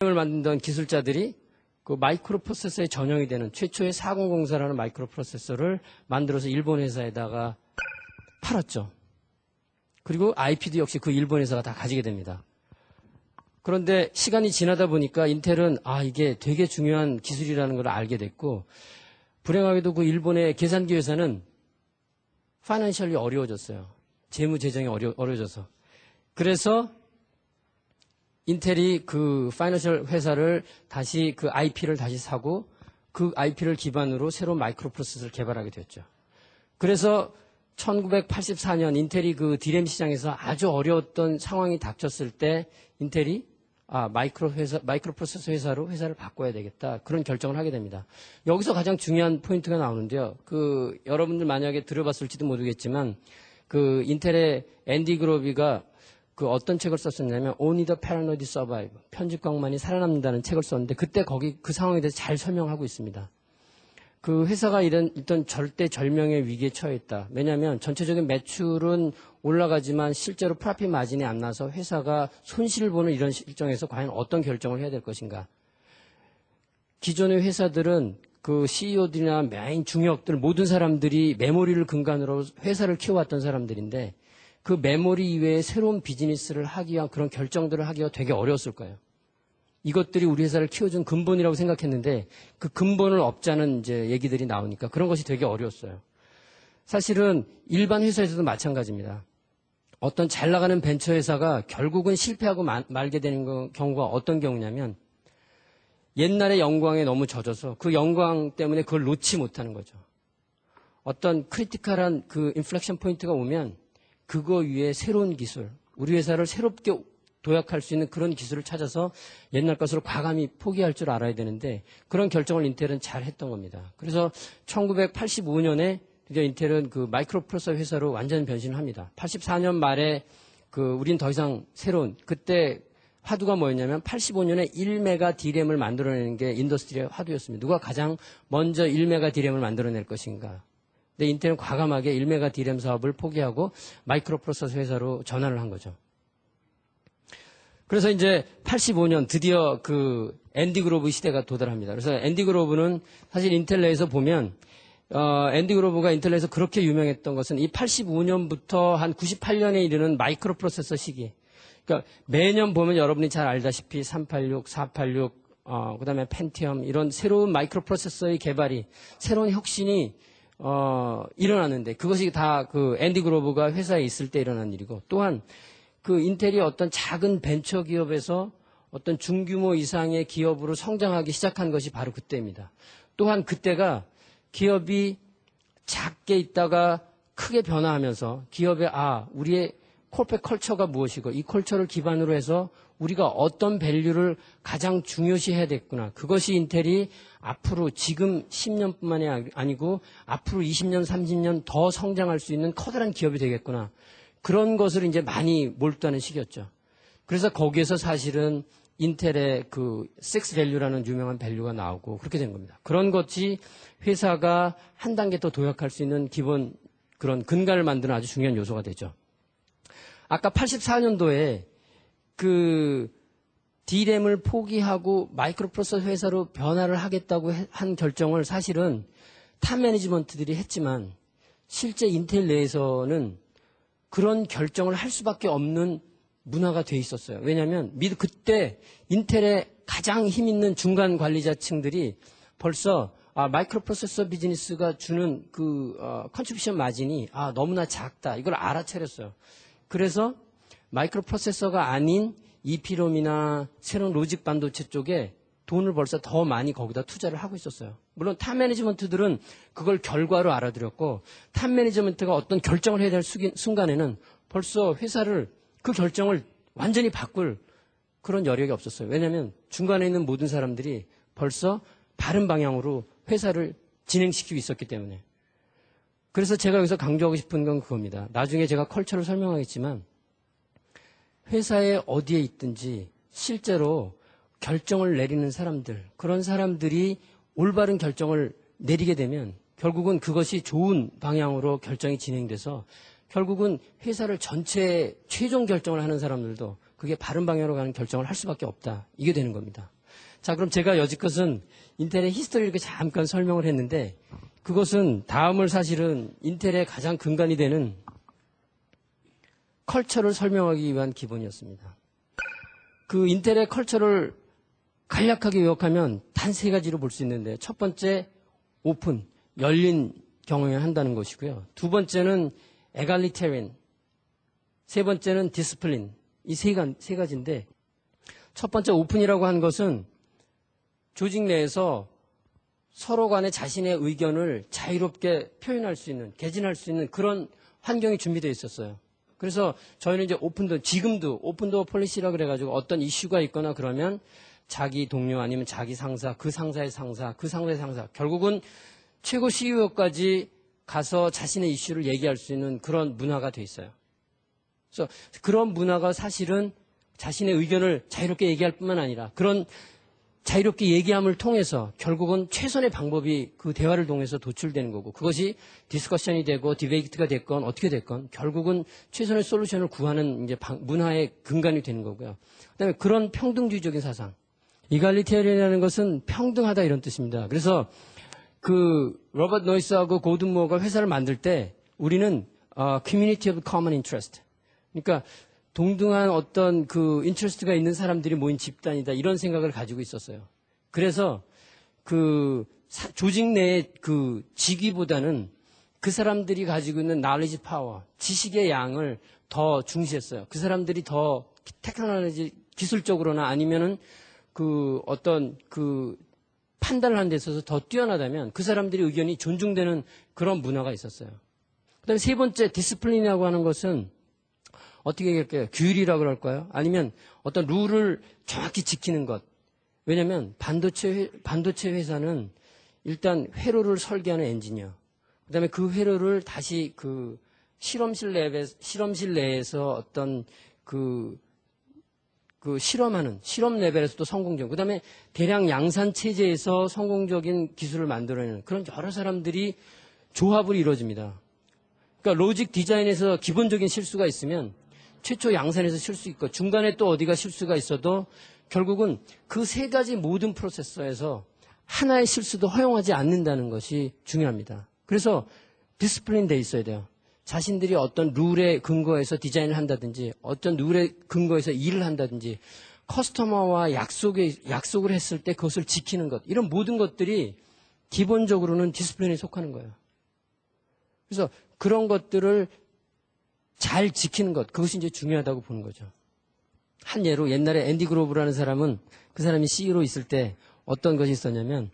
을 만든 기술자들이 그 마이크로 프로세서에 전용이 되는 최초의 4004라는 마이크로 프로세서를 만들어서 일본 회사에다가 팔았죠. 그리고 IP도 역시 그 일본 회사가 다 가지게 됩니다. 그런데 시간이 지나다 보니까 인텔은 이게 되게 중요한 기술이라는 걸 알게 됐고, 불행하게도 그 일본의 계산기 회사는 파이낸셜리 어려워졌어요. 재무 재정이 어려워져서. 그래서 인텔이 그 파이낸셜 회사를 다시 그 IP를 다시 사고 그 IP를 기반으로 새로운 마이크로 프로세서를 개발하게 됐죠. 그래서 1984년 인텔이 그 디램 시장에서 아주 어려웠던 상황이 닥쳤을 때 인텔이 마이크로 프로세서 회사로 회사를 바꿔야 되겠다. 그런 결정을 하게 됩니다. 여기서 가장 중요한 포인트가 나오는데요. 그 여러분들 만약에 들어봤을지도 모르겠지만 그 인텔의 앤디 그로비가 그 어떤 책을 썼었냐면 Only the Paranoid Survive, 편집광만이 살아남는다는 책을 썼는데 그때 거기 그 상황에 대해서 잘 설명하고 있습니다. 그 회사가 일단 절대절명의 위기에 처해 있다. 왜냐하면 전체적인 매출은 올라가지만 실제로 프로핏 마진이 안 나서 회사가 손실을 보는 이런 실정에서 과연 어떤 결정을 해야 될 것인가. 기존의 회사들은 그 CEO들이나 메인 중역들 모든 사람들이 메모리를 근간으로 회사를 키워왔던 사람들인데 그 메모리 이외에 새로운 비즈니스를 하기 위한 그런 결정들을 하기가 되게 어려웠을 거예요. 이것들이 우리 회사를 키워준 근본이라고 생각했는데 그 근본을 업자는 이제 얘기들이 나오니까 그런 것이 되게 어려웠어요. 사실은 일반 회사에서도 마찬가지입니다. 어떤 잘 나가는 벤처 회사가 결국은 실패하고 말게 되는 경우가 어떤 경우냐면 옛날의 영광에 너무 젖어서 그 영광 때문에 그걸 놓지 못하는 거죠. 어떤 크리티컬한 그 인플렉션 포인트가 오면 그거 위에 새로운 기술, 우리 회사를 새롭게 도약할 수 있는 그런 기술을 찾아서 옛날 것으로 과감히 포기할 줄 알아야 되는데 그런 결정을 인텔은 잘 했던 겁니다. 그래서 1985년에 드디어 인텔은 그 마이크로 프로세서 회사로 완전 변신을 합니다. 84년 말에 우린 더 이상 새로운 그때 화두가 뭐였냐면 85년에 1메가 D램을 만들어내는 게 인더스트리의 화두였습니다. 누가 가장 먼저 1메가 D램을 만들어낼 것인가. 근데 인텔은 과감하게 1메가 D램 사업을 포기하고 마이크로 프로세서 회사로 전환을 한 거죠. 그래서 이제 85년 드디어 그 앤디 그로브 시대가 도달합니다. 그래서 앤디 그로브는 사실 인텔 내에서 보면 앤디 그로브가 인텔 내에서 그렇게 유명했던 것은 이 85년부터 한 98년에 이르는 마이크로 프로세서 시기. 그러니까 매년 보면 여러분이 잘 알다시피 386, 486, 그다음에 펜티엄 이런 새로운 마이크로 프로세서의 개발이 새로운 혁신이 일어났는데 그것이 다 그 앤디 그로브가 회사에 있을 때 일어난 일이고 또한 그 인텔이 어떤 작은 벤처 기업에서 어떤 중규모 이상의 기업으로 성장하기 시작한 것이 바로 그때입니다. 또한 그때가 기업이 작게 있다가 크게 변화하면서 기업의 우리의 코퍼레이트 컬처가 무엇이고 이 컬처를 기반으로 해서 우리가 어떤 밸류를 가장 중요시해야 됐구나. 그것이 인텔이 앞으로 지금 10년뿐만이 아니고 앞으로 20년, 30년 더 성장할 수 있는 커다란 기업이 되겠구나. 그런 것을 이제 많이 몰두하는 시기였죠. 그래서 거기에서 사실은 인텔의 그 6밸류라는 유명한 밸류가 나오고 그렇게 된 겁니다. 그런 것이 회사가 한 단계 더 도약할 수 있는 기본 그런 근간을 만드는 아주 중요한 요소가 되죠. 아까 84년도에 그 D램을 포기하고 마이크로 프로세서 회사로 변화를 하겠다고 한 결정을 사실은 탑 매니지먼트들이 했지만 실제 인텔 내에서는 그런 결정을 할 수밖에 없는 문화가 돼 있었어요. 왜냐하면 그때 인텔의 가장 힘 있는 중간 관리자층들이 벌써 마이크로 프로세서 비즈니스가 주는 그 컨트리뷰션 마진이 너무나 작다. 이걸 알아차렸어요. 그래서 마이크로 프로세서가 아닌 EP롬이나 새로운 로직 반도체 쪽에 돈을 벌써 더 많이 거기다 투자를 하고 있었어요. 물론 탑 매니지먼트들은 그걸 결과로 알아들였고 탑 매니지먼트가 어떤 결정을 해야 될 순간에는 벌써 회사를 그 결정을 완전히 바꿀 그런 여력이 없었어요. 왜냐하면 중간에 있는 모든 사람들이 벌써 바른 방향으로 회사를 진행시키고 있었기 때문에. 그래서 제가 여기서 강조하고 싶은 건 그겁니다. 나중에 제가 컬처를 설명하겠지만 회사에 어디에 있든지 실제로 결정을 내리는 사람들, 그런 사람들이 올바른 결정을 내리게 되면 결국은 그것이 좋은 방향으로 결정이 진행돼서 결국은 회사를 전체 최종 결정을 하는 사람들도 그게 바른 방향으로 가는 결정을 할 수밖에 없다. 이게 되는 겁니다. 자, 그럼 제가 여지껏은 인텔의 히스토리를 이렇게 잠깐 설명을 했는데 그것은 다음을 사실은 인텔의 가장 근간이 되는 컬처를 설명하기 위한 기본이었습니다. 그 인텔의 컬처를 간략하게 요약하면 단 세 가지로 볼 수 있는데 첫 번째 오픈, 열린 경영을 한다는 것이고요. 두 번째는 에갈리테리언, 세 번째는 디스플린. 이 세 가지인데 첫 번째 오픈이라고 한 것은 조직 내에서 서로 간에 자신의 의견을 자유롭게 표현할 수 있는, 개진할 수 있는 그런 환경이 준비되어 있었어요. 그래서 저희는 이제 지금도 오픈도어 폴리시라 그래가지고 어떤 이슈가 있거나 그러면 자기 동료 아니면 자기 상사, 그 상사의 상사, 그 상사의 상사, 결국은 최고 CEO까지 가서 자신의 이슈를 얘기할 수 있는 그런 문화가 돼 있어요. 그래서 그런 문화가 사실은 자신의 의견을 자유롭게 얘기할 뿐만 아니라 그런 자유롭게 얘기함을 통해서 결국은 최선의 방법이 그 대화를 통해서 도출되는 거고 그것이 디스커션이 되고 디베이트가 됐건 어떻게 됐건 결국은 최선의 솔루션을 구하는 이제 문화의 근간이 되는 거고요. 그다음에 그런 평등주의적인 사상. 이갈리테리언이라는 것은 평등하다 이런 뜻입니다. 그래서 그 로버트 노이스하고 고든 무어가 회사를 만들 때 우리는 community of common interest. 그러니까 동등한 어떤 그 인트레스트가 있는 사람들이 모인 집단이다 이런 생각을 가지고 있었어요. 그래서 그 조직 내의 그 직위보다는 그 사람들이 가지고 있는 knowledge power, 지식의 양을 더 중시했어요. 그 사람들이 더 테크놀로지 기술적으로나 아니면은 그 어떤 그 판단을 하는 데 있어서 더 뛰어나다면 그 사람들의 의견이 존중되는 그런 문화가 있었어요. 그다음에 세 번째 디스플린이라고 하는 것은 어떻게 얘기할까요? 규율이라고 그럴까요? 아니면 어떤 룰을 정확히 지키는 것. 왜냐하면 반도체 회사는 일단 회로를 설계하는 엔지니어. 그다음에 그 회로를 다시 그 실험실 내에서 어떤 그 실험하는 실험 레벨에서도 성공적. 그다음에 대량 양산 체제에서 성공적인 기술을 만들어내는 그런 여러 사람들이 조합을 이루어집니다. 그러니까 로직 디자인에서 기본적인 실수가 있으면 최초 양산에서 실수 있고 중간에 또 어디가 실수가 있어도 결국은 그 세 가지 모든 프로세서에서 하나의 실수도 허용하지 않는다는 것이 중요합니다. 그래서 디스플린 돼 있어야 돼요. 자신들이 어떤 룰에 근거해서 디자인을 한다든지 어떤 룰에 근거해서 일을 한다든지 커스터머와 약속을 했을 때 그것을 지키는 것 이런 모든 것들이 기본적으로는 디스플린에 속하는 거예요. 그래서 그런 것들을 잘 지키는 것, 그것이 이제 중요하다고 보는 거죠. 한 예로 옛날에 앤디 그로브라는 사람은 그 사람이 CEO로 있을 때 어떤 것이 있었냐면